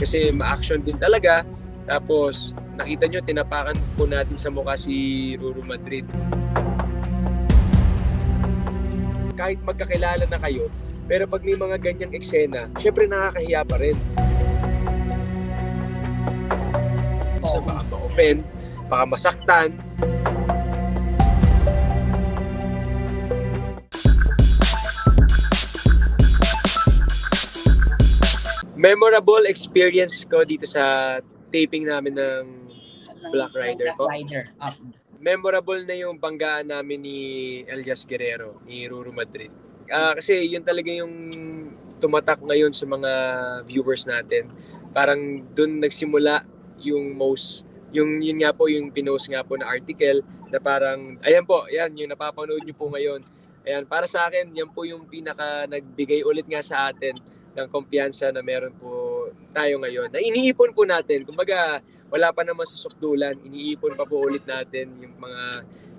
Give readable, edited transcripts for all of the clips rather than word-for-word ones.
kasi ma-action din talaga. Tapos nakita nyo, tinapakan po natin sa mukha si Ruru Madrid. Kahit magkakilala na kayo, pero pag may mga ganyang eksena, syempre nakakahiya pa rin. So baka ma-offend, baka masaktan. Memorable experience ko dito sa taping namin ng Black Rider ko. Memorable na yung banggaan namin ni Elias Guerrero, ni Ruru Madrid. Kasi yun talaga yung tumatak ngayon sa mga viewers natin. Parang dun nagsimula yung yun nga po yung pinost nga po na article na parang, ayan po, yan yung napapanood nyo po ngayon. Ayan, para sa akin, yan po yung pinaka nagbigay ulit nga sa atin ng kumpiyansa na meron po tayo ngayon. Na iniipon po natin. Kumbaga, wala pa naman sa sukdulan. Iniipon pa po ulit natin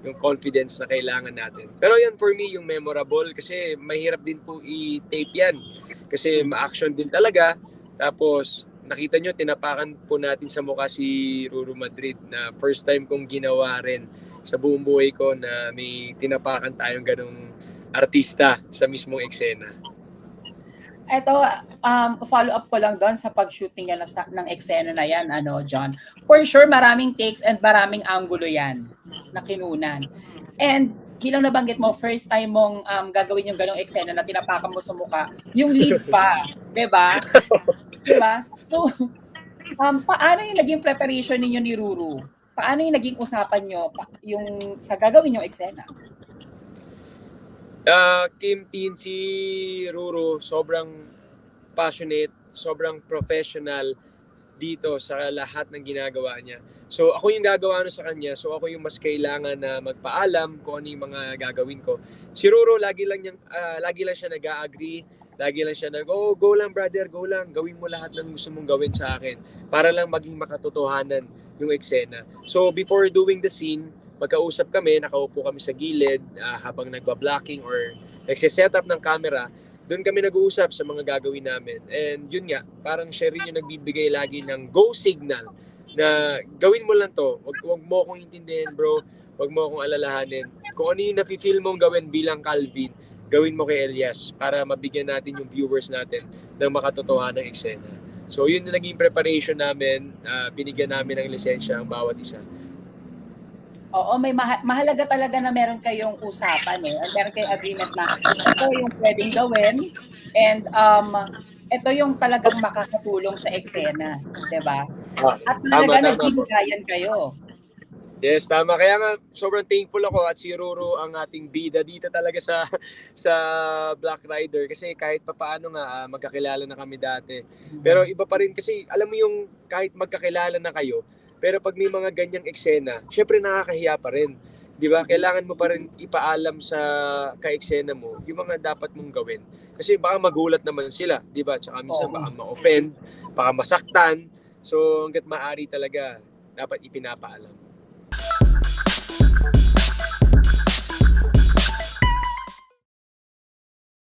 yung confidence na kailangan natin. Pero yan for me, yung memorable kasi mahirap din po i-tape yan. Kasi ma-action din talaga. Tapos, nakita nyo, tinapakan po natin sa mukha si Ruru Madrid na first time kong ginawa rin sa buong buhay ko na may tinapakan tayong ganong artista sa mismong eksena. Ito, follow up ko lang doon sa pag-shooting niya ng eksena na yan, John. For sure, maraming takes and maraming angulo yan na kinunan. And bilang nabanggit mo, first time mong gagawin yung ganong eksena na tinapakan mo sa mukha, yung lead pa, diba? Diba? So, paano yung naging preparation ninyo ni Ruru? Paano yung naging usapan nyo yung sa gagawin yung eksena? Kim Tin, si Ruru, sobrang passionate, sobrang professional dito sa lahat ng ginagawa niya. So ako yung gagawa sa kanya, so ako yung mas kailangan na magpaalam kung ano yung mga gagawin ko. Si Ruru, lagi lang siya nag-a-agree, lagi lang siya go lang brother, go lang, gawin mo lahat ng gusto mong gawin sa akin para lang maging makatotohanan yung eksena. So before doing the scene, magkausap kami, nakaupo kami sa gilid habang nagba-blocking or nagsiset-up ng camera. Doon kami nag-uusap sa mga gagawin namin. And yun nga, parang siya rin yung nagbibigay lagi ng go signal na gawin mo lang to. Wag mo akong intindihin bro, wag mo akong alalahanin. Kung ano yung nafe-feel mong gawin bilang Calvin, gawin mo kay Elias para mabigyan natin yung viewers natin ng makatotohanan ng eksena. So yun na naging preparation namin, binigyan namin ng lisensya ang bawat isa. Oo, may mahalaga talaga na meron kayong usapan meron kayong agreement na ito yung pwedeng gawin and ito yung talagang makakatulong sa eksena, 'di ba? At talaga nagbibigayan kayo. Yes, tama. Kaya nga sobrang thankful ako at si Ruru ang ating bida dito talaga sa Black Rider kasi kahit papaano nga magkakilala na kami dati. Pero iba pa rin kasi alam mo yung kahit magkakilala na kayo, pero pag may mga ganyang eksena, syempre nakakahiya pa rin. 'Di ba? Kailangan mo pa rin ipaalam sa ka-eksena mo yung mga dapat mong gawin. Kasi baka magulat naman sila, 'di ba? Tsaka minsan baka ma-offend, baka masaktan. So hangga't maaari talaga dapat ipinapaalam.